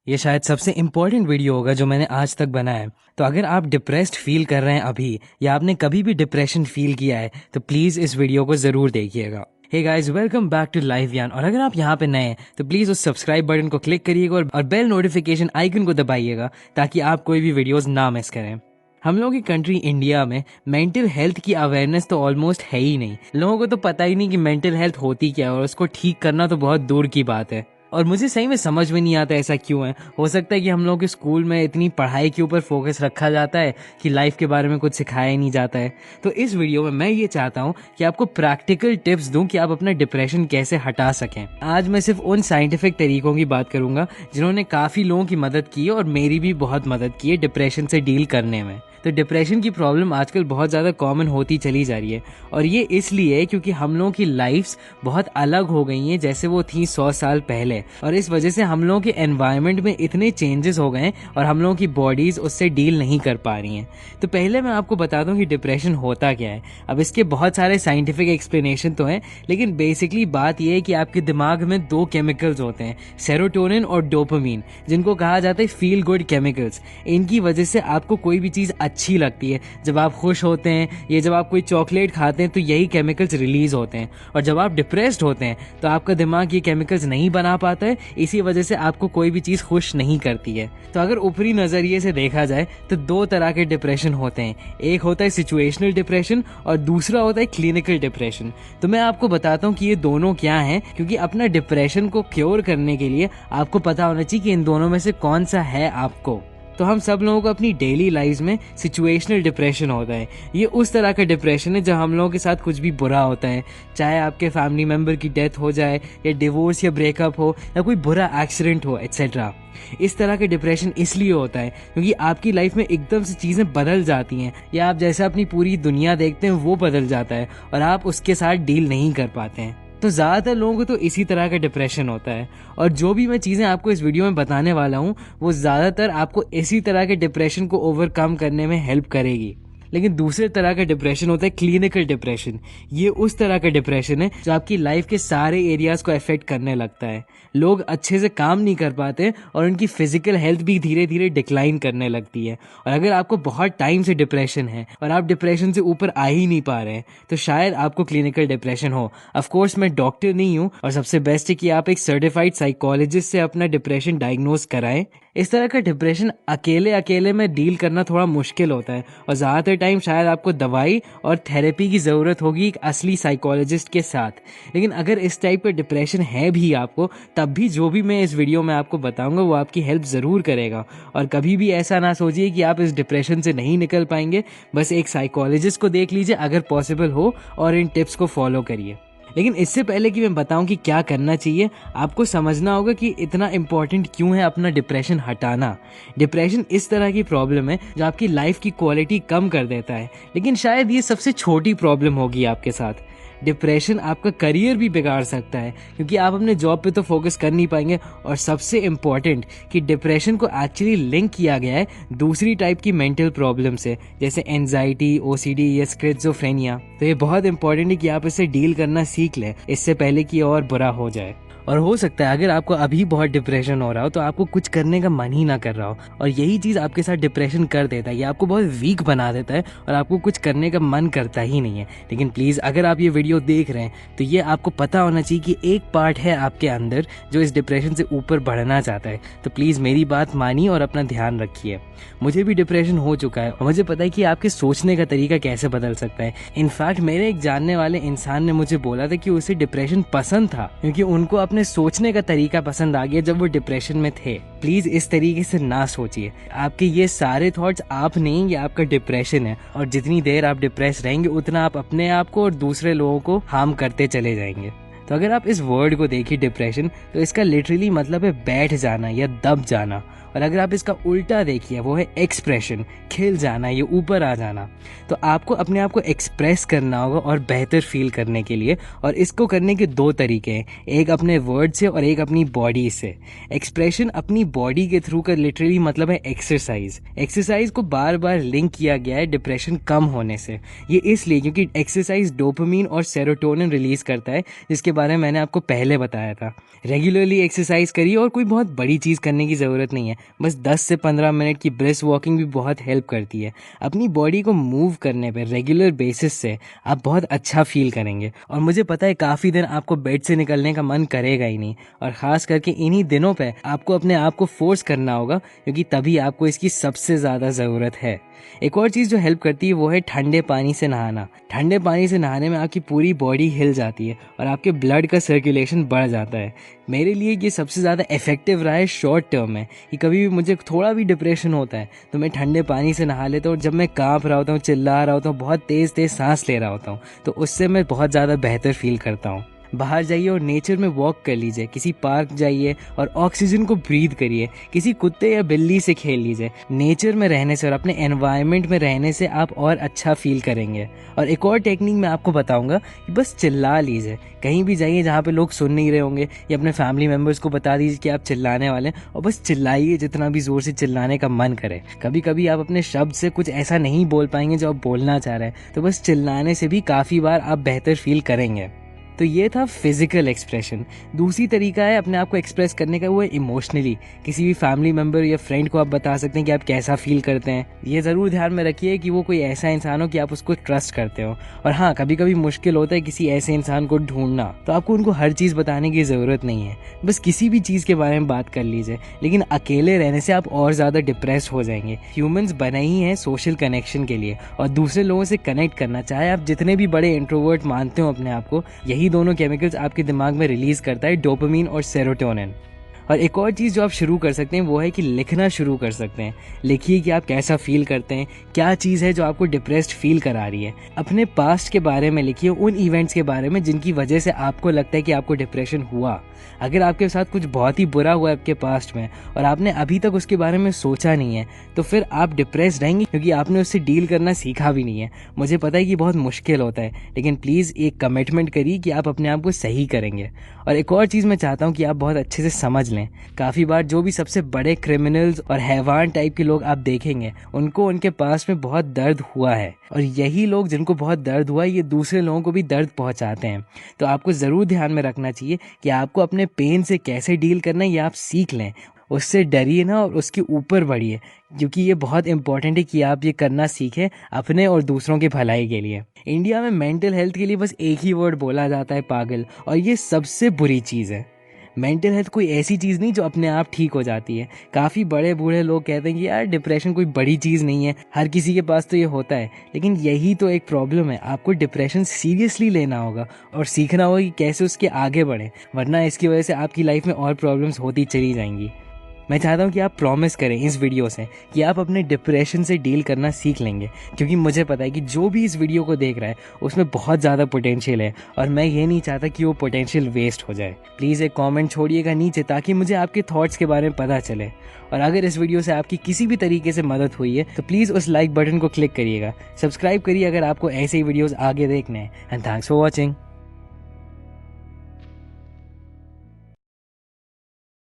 ये शायद सबसे इम्पोर्टेंट वीडियो होगा जो मैंने आज तक बनाया है। तो अगर आप डिप्रेस्ड फील कर रहे हैं अभी, या आपने कभी भी डिप्रेशन फील किया है, तो प्लीज़ इस वीडियो को ज़रूर देखिएगा। Hey guys, welcome back to live Gyan. और अगर आप यहाँ पे नए हैं तो प्लीज़ उस सब्सक्राइब बटन को क्लिक करिएगा और बेल नोटिफिकेशन आइकन को दबाइएगा ताकि आप कोई भी वीडियोस ना मिस करें। हम लोगों की कंट्री इंडिया में मेंटल हेल्थ की अवेयरनेस तो ऑलमोस्ट है ही नहीं। लोगों को तो पता ही नहीं कि मेंटल हेल्थ होती क्या है और उसको ठीक करना तो बहुत दूर की बात है। और मुझे सही में समझ में नहीं आता ऐसा क्यों है। हो सकता है कि हम लोग के स्कूल में इतनी पढ़ाई के ऊपर फोकस रखा जाता है कि लाइफ के बारे में कुछ सिखाया ही नहीं जाता है। तो इस वीडियो में मैं ये चाहता हूँ कि आपको प्रैक्टिकल टिप्स दूं कि आप अपना डिप्रेशन कैसे हटा सकें। आज मैं सिर्फ उन साइंटिफिक तरीकों की बात करूंगा जिन्होंने काफ़ी लोगों की मदद की है और मेरी भी बहुत मदद की है डिप्रेशन से डील करने में। तो डिप्रेशन की प्रॉब्लम आजकल बहुत ज़्यादा कॉमन होती चली जा रही है और ये इसलिए है क्योंकि हम लोगों की लाइफ्स बहुत अलग हो गई हैं जैसे वो थी 100 साल पहले। और इस वजह से हम लोगों के एनवायरनमेंट में इतने चेंजेस हो गए हैं और हम लोगों की बॉडीज़ उससे डील नहीं कर पा रही हैं। तो पहले मैं आपको बता दूं कि डिप्रेशन होता क्या है। अब इसके बहुत सारे साइंटिफिक एक्सप्लेनेशन तो हैं, लेकिन बेसिकली बात यह है कि आपके दिमाग में दो केमिकल्स होते हैं, सेरोटोनिन और डोपामीन, जिनको कहा जाता है फील गुड केमिकल्स। इनकी वजह से आपको कोई भी चीज़ अच्छी लगती है। जब आप खुश होते हैं या जब आप कोई चॉकलेट खाते हैं तो यही केमिकल्स रिलीज होते हैं। और जब आप डिप्रेस्ड होते हैं तो आपका दिमाग ये केमिकल्स नहीं बना पाता है, इसी वजह से आपको कोई भी चीज़ खुश नहीं करती है। तो अगर ऊपरी नज़रिए से देखा जाए तो दो तरह के डिप्रेशन होते हैं। एक होता है सिचुएशनल डिप्रेशन और दूसरा होता है क्लिनिकल डिप्रेशन। तो मैं आपको बताता हूँ कि ये दोनों क्या हैं, क्योंकि अपना डिप्रेशन को क्योर करने के लिए आपको पता होना चाहिए कि इन दोनों में से कौन सा है आपको। तो हम सब लोगों को अपनी डेली लाइफ में सिचुएशनल डिप्रेशन होता है। ये उस तरह का डिप्रेशन है जब हम लोगों के साथ कुछ भी बुरा होता है, चाहे आपके फैमिली मेम्बर की डेथ हो जाए या डिवोर्स या ब्रेकअप हो या कोई बुरा एक्सीडेंट हो एट्सेट्रा। इस तरह के डिप्रेशन इसलिए होता है क्योंकि आपकी लाइफ में एकदम से चीज़ें बदल जाती हैं या आप जैसा अपनी पूरी दुनिया देखते हैं वो बदल जाता है और आप उसके साथ डील नहीं कर पाते हैं। तो ज़्यादातर लोगों को तो इसी तरह का डिप्रेशन होता है और जो भी मैं चीज़ें आपको इस वीडियो में बताने वाला हूँ वो ज़्यादातर आपको इसी तरह के डिप्रेशन को ओवरकम करने में हेल्प करेगी। लेकिन दूसरे तरह का डिप्रेशन होता है क्लिनिकल डिप्रेशन। ये उस तरह का डिप्रेशन है जो आपकी लाइफ के सारे एरियाज़ को अफेक्ट करने लगता है। लोग अच्छे से काम नहीं कर पाते और उनकी फिजिकल हेल्थ भी धीरे धीरे डिक्लाइन करने लगती है। और अगर आपको बहुत टाइम से डिप्रेशन है और आप डिप्रेशन से ऊपर आ ही नहीं पा रहे हैं तो शायद आपको क्लिनिकल डिप्रेशन हो। ऑफकोर्स मैं डॉक्टर नहीं हूँ और सबसे बेस्ट है कि आप एक सर्टिफाइड साइकोलॉजिस्ट से अपना डिप्रेशन डायग्नोज कराएं। इस तरह का डिप्रेशन अकेले अकेले में डील करना थोड़ा मुश्किल होता है और ज़्यादातर टाइम शायद आपको दवाई और थेरेपी की ज़रूरत होगी एक असली साइकोलॉजिस्ट के साथ। लेकिन अगर इस टाइप का डिप्रेशन है भी आपको, तब भी जो भी मैं इस वीडियो में आपको बताऊंगा वो आपकी हेल्प ज़रूर करेगा। और कभी भी ऐसा ना सोचिए कि आप इस डिप्रेशन से नहीं निकल पाएंगे। बस एक साइकोलॉजिस्ट को देख लीजिए अगर पॉसिबल हो और इन टिप्स को फॉलो करिए। लेकिन इससे पहले कि मैं बताऊं कि क्या करना चाहिए, आपको समझना होगा कि इतना इम्पॉर्टेंट क्यों है अपना डिप्रेशन हटाना। डिप्रेशन इस तरह की प्रॉब्लम है जो आपकी लाइफ की क्वालिटी कम कर देता है, लेकिन शायद ये सबसे छोटी प्रॉब्लम होगी आपके साथ। डिप्रेशन आपका करियर भी बिगाड़ सकता है क्योंकि आप अपने जॉब पे तो फोकस कर नहीं पाएंगे। और सबसे इम्पॉर्टेंट कि डिप्रेशन को एक्चुअली लिंक किया गया है दूसरी टाइप की मेंटल प्रॉब्लम से, जैसे एंजाइटी, ओसीडी या स्किज़ोफ्रेनिया। तो ये बहुत इंपॉर्टेंट है कि आप इससे डील करना सीख लें इससे पहले कि और बुरा हो जाए। और हो सकता है अगर आपको अभी बहुत डिप्रेशन हो रहा हो तो आपको कुछ करने का मन ही ना कर रहा हो और यही चीज़ आपके साथ डिप्रेशन कर देता है, ये आपको बहुत वीक बना देता है और आपको कुछ करने का मन करता ही नहीं है। लेकिन प्लीज़ अगर आप ये वीडियो देख रहे हैं तो ये आपको पता होना चाहिए कि एक पार्ट है आपके अंदर जो इस डिप्रेशन से ऊपर बढ़ना चाहता है। तो प्लीज़ मेरी बात मानिए और अपना ध्यान रखिए। मुझे भी डिप्रेशन हो चुका है और मुझे पता है कि आपके सोचने का तरीका कैसे बदल सकता है। इनफैक्ट मेरे एक जानने वाले इंसान ने मुझे बोला था कि उसे डिप्रेशन पसंद था क्योंकि उनको अपने सोचने का तरीका पसंद आ गया जब वो डिप्रेशन में थे। प्लीज इस तरीके से ना सोचिए। आपके ये सारे थॉट्स आप नहीं, ये आपका डिप्रेशन है और जितनी देर आप डिप्रेस रहेंगे उतना आप अपने आप को और दूसरे लोगों को हार्म करते चले जाएंगे। तो अगर आप इस वर्ड को देखिए डिप्रेशन, तो इसका लिटरली मतलब है बैठ जाना या दब जाना। और अगर आप इसका उल्टा देखिए, वो है एक्सप्रेशन, खिल जाना, ये ऊपर आ जाना। तो आपको अपने आप को एक्सप्रेस करना होगा और बेहतर फील करने के लिए, और इसको करने के दो तरीके हैं, एक अपने वर्ड से और एक अपनी बॉडी से। एक्सप्रेशन अपनी बॉडी के थ्रू का लिटरली मतलब है एक्सरसाइज। एक्सरसाइज को बार बार लिंक किया गया है डिप्रेशन कम होने से। ये इसलिए क्योंकि एक्सरसाइज डोपामिन और सेरोटोनिन रिलीज करता है, जिसके बारे में मैंने आपको पहले बताया था। रेगुलरली एक्सरसाइज करिए और कोई बहुत बड़ी चीज़ करने की ज़रूरत नहीं है, बस 10 से 15 मिनट की ब्रिस्क वॉकिंग भी बहुत हेल्प करती है। अपनी बॉडी को मूव करने पर रेगुलर बेसिस से आप बहुत अच्छा फील करेंगे। और मुझे पता है काफ़ी दिन आपको बेड से निकलने का मन करेगा ही नहीं, और ख़ास करके इन्हीं दिनों पे आपको अपने आप को फोर्स करना होगा, क्योंकि तभी आपको इसकी सबसे ज़्यादा ज़रूरत है। एक और चीज़ जो हेल्प करती है वो है ठंडे पानी से नहाना। ठंडे पानी से नहाने में आपकी पूरी बॉडी हिल जाती है और आपके ब्लड का सर्कुलेशन बढ़ जाता है। मेरे लिए ये सबसे ज़्यादा इफेक्टिव रहा है शॉर्ट टर्म में, कि कभी भी मुझे थोड़ा भी डिप्रेशन होता है तो मैं ठंडे पानी से नहा लेता हूँ। जब मैं काँप रहा होता हूँ, चिल्ला रहा होता हूँ, बहुत तेज़ तेज़ सांस ले रहा होता हूँ, तो उससे मैं बहुत ज़्यादा बेहतर फील करता हूँ। बाहर जाइए और नेचर में वॉक कर लीजिए, किसी पार्क जाइए और ऑक्सीजन को ब्रीथ करिए, किसी कुत्ते या बिल्ली से खेल लीजिए। नेचर में रहने से और अपने एनवायरनमेंट में रहने से आप और अच्छा फील करेंगे। और एक और टेक्निक मैं आपको बताऊंगा कि बस चिल्ला लीजिए। कहीं भी जाइए जहाँ पे लोग सुन नहीं रहे होंगे, या अपने फैमिली मेम्बर्स को बता दीजिए कि आप चिल्लाने वाले हैं, और बस चिल्लाइए जितना भी ज़ोर से चिल्लाने का मन करे। कभी कभी आप अपने शब्द से कुछ ऐसा नहीं बोल पाएंगे जो आप बोलना चाह रहे हैं, तो बस चिल्लाने से भी काफ़ी बार आप बेहतर फील करेंगे। तो ये था फिजिकल एक्सप्रेशन। दूसरी तरीका है अपने आप को एक्सप्रेस करने का, वो है इमोशनली। किसी भी फैमिली मेम्बर या फ्रेंड को आप बता सकते हैं कि आप कैसा फील करते हैं। ये ज़रूर ध्यान में रखिए कि वो कोई ऐसा इंसान हो कि आप उसको ट्रस्ट करते हो। और हाँ, कभी कभी मुश्किल होता है किसी ऐसे इंसान को ढूंढना, तो आपको उनको हर चीज़ बताने की ज़रूरत नहीं है। बस किसी भी चीज़ के बारे में बात कर लीजिए, लेकिन अकेले रहने से आप और ज़्यादा डिप्रेस हो जाएंगे। ह्यूमंस बने ही हैं सोशल कनेक्शन के लिए, और दूसरे लोगों से कनेक्ट करना, चाहे आप जितने भी बड़े इंट्रोवर्ट मानते हो अपने आप को, यही दोनों केमिकल्स आपके दिमाग में रिलीज करता है, डोपामिन और सेरोटोनिन। और एक और चीज़ जो आप शुरू कर सकते हैं वो है कि लिखना शुरू कर सकते हैं। लिखिए कि आप कैसा फील करते हैं, क्या चीज़ है जो आपको डिप्रेस्ड फील करा रही है। अपने पास्ट के बारे में लिखिए, उन इवेंट्स के बारे में जिनकी वजह से आपको लगता है कि आपको डिप्रेशन हुआ। अगर आपके साथ कुछ बहुत ही बुरा हुआ है आपके पास्ट में और आपने अभी तक उसके बारे में सोचा नहीं है, तो फिर आप डिप्रेस्ड रहेंगे, क्योंकि आपने उससे डील करना सीखा भी नहीं है। मुझे पता है कि बहुत मुश्किल होता है, लेकिन प्लीज़ एक कमिटमेंट करिए कि आप अपने आप को सही करेंगे। और एक और चीज़ मैं चाहता हूँ कि आप बहुत अच्छे से समझ लें, काफ़ी बार जो भी सबसे बड़े क्रिमिनल्स और हैवान टाइप के लोग आप देखेंगे, उनको उनके पास में बहुत दर्द हुआ है, और यही लोग जिनको बहुत दर्द हुआ है, ये दूसरे लोगों को भी दर्द पहुंचाते हैं। तो आपको ज़रूर ध्यान में रखना चाहिए कि आपको अपने पेन से कैसे डील करना है, ये आप सीख लें। उससे डरिए ना और उसके ऊपर बढ़िए, क्योंकि ये बहुत इंपॉर्टेंट है कि आप ये करना सीखें अपने और दूसरों की भलाई के लिए। इंडिया में मेंटल हेल्थ के लिए बस एक ही वर्ड बोला जाता है, पागल, और ये सबसे बुरी चीज़ है। मेंटल हेल्थ कोई ऐसी चीज़ नहीं जो अपने आप ठीक हो जाती है। काफ़ी बड़े बूढ़े लोग कहते हैं कि यार डिप्रेशन कोई बड़ी चीज़ नहीं है, हर किसी के पास तो ये होता है, लेकिन यही तो एक प्रॉब्लम है। आपको डिप्रेशन सीरियसली लेना होगा और सीखना होगा कि कैसे उसके आगे बढ़ें, वरना इसकी वजह से आपकी लाइफ में और प्रॉब्लम्स होती चली जाएंगी। मैं चाहता हूँ कि आप प्रॉमिस करें इस वीडियो से कि आप अपने डिप्रेशन से डील करना सीख लेंगे, क्योंकि मुझे पता है कि जो भी इस वीडियो को देख रहा है उसमें बहुत ज़्यादा पोटेंशियल है, और मैं ये नहीं चाहता कि वो पोटेंशियल वेस्ट हो जाए। प्लीज़ एक कमेंट छोड़िएगा नीचे, ताकि मुझे आपके थॉट्स के बारे में पता चले। और अगर इस वीडियो से आपकी किसी भी तरीके से मदद हुई है तो प्लीज़ उस लाइक बटन को क्लिक करिएगा, सब्सक्राइब करिए अगर आपको ऐसे ही वीडियोज़ आगे देखने हैं। And thanks for watching.